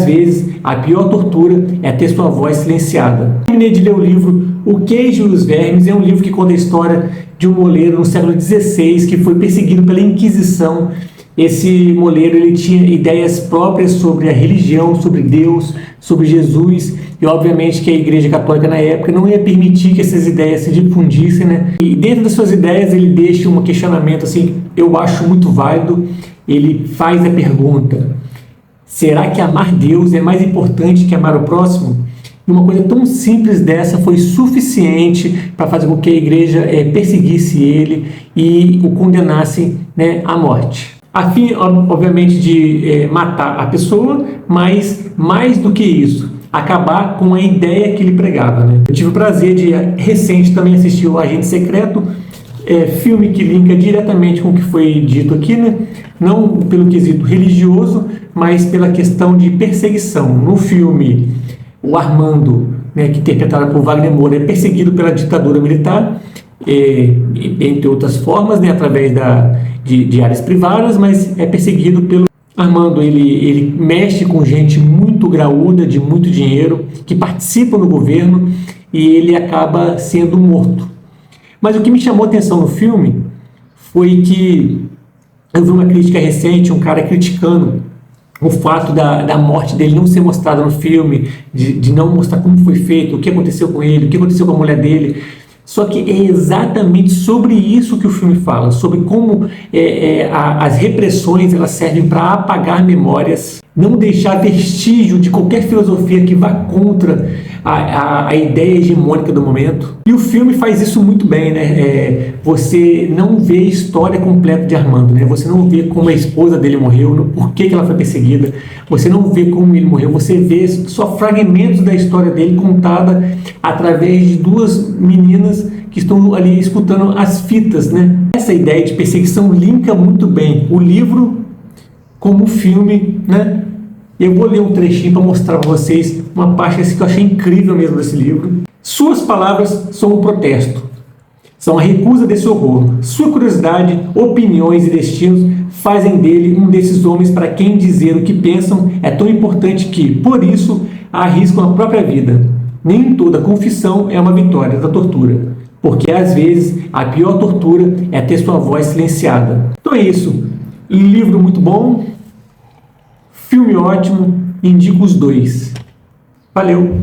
vezes a pior tortura é ter sua voz silenciada. Terminei de ler o livro O Queijo e os Vermes. É um livro que conta a história de um moleiro no século XVI que foi perseguido pela Inquisição. Esse moleiro ele tinha ideias próprias sobre a religião, sobre Deus, sobre Jesus, e obviamente que a Igreja Católica na época não ia permitir que essas ideias se difundissem, né? E dentro das suas ideias ele deixa um questionamento assim, eu acho muito válido. Ele faz a pergunta: será que amar Deus é mais importante que amar o próximo? E uma coisa tão simples dessa foi suficiente para fazer com que a igreja perseguisse ele e o condenasse, né, à morte. A fim, obviamente, de matar a pessoa, mas mais do que isso, acabar com a ideia que ele pregava, né? Eu tive o prazer de, recente, também assistir o Agente Secreto, filme que linka diretamente com o que foi dito aqui, né? Não pelo quesito religioso, mas pela questão de perseguição. No filme, o Armando, né, que é interpretado por Wagner Moura, é perseguido pela ditadura militar, entre outras formas, né, através de áreas privadas, mas é perseguido pelo Armando. Ele mexe com gente muito graúda, de muito dinheiro, que participa no governo, e ele acaba sendo morto. Mas o que me chamou a atenção no filme foi que eu vi uma crítica recente, um cara criticando o fato da morte dele não ser mostrada no filme, de não mostrar como foi feito, o que aconteceu com ele, o que aconteceu com a mulher dele. Só que é exatamente sobre isso que o filme fala, sobre como as repressões elas servem para apagar memórias, não deixar vestígio de qualquer filosofia que vá contra a ideia hegemônica do momento. E o filme faz isso muito bem, né? Você não vê a história completa de Armando, né? Você não vê como a esposa dele morreu, por que ela foi perseguida, você não vê como ele morreu, você vê só fragmentos da história dele contada através de duas meninas que estão ali escutando as fitas, né? Essa ideia de perseguição linka muito bem o livro como o filme, né? Eu vou ler um trechinho para mostrar para vocês uma parte que eu achei incrível mesmo desse livro. Suas palavras são um protesto, são a recusa desse horror. Sua curiosidade, opiniões e destinos fazem dele um desses homens para quem dizer o que pensam é tão importante que, por isso, arriscam a própria vida. Nem toda confissão é uma vitória da tortura, porque às vezes a pior tortura é ter sua voz silenciada. Então é isso. Livro muito bom, filme ótimo, indico os dois. Valeu!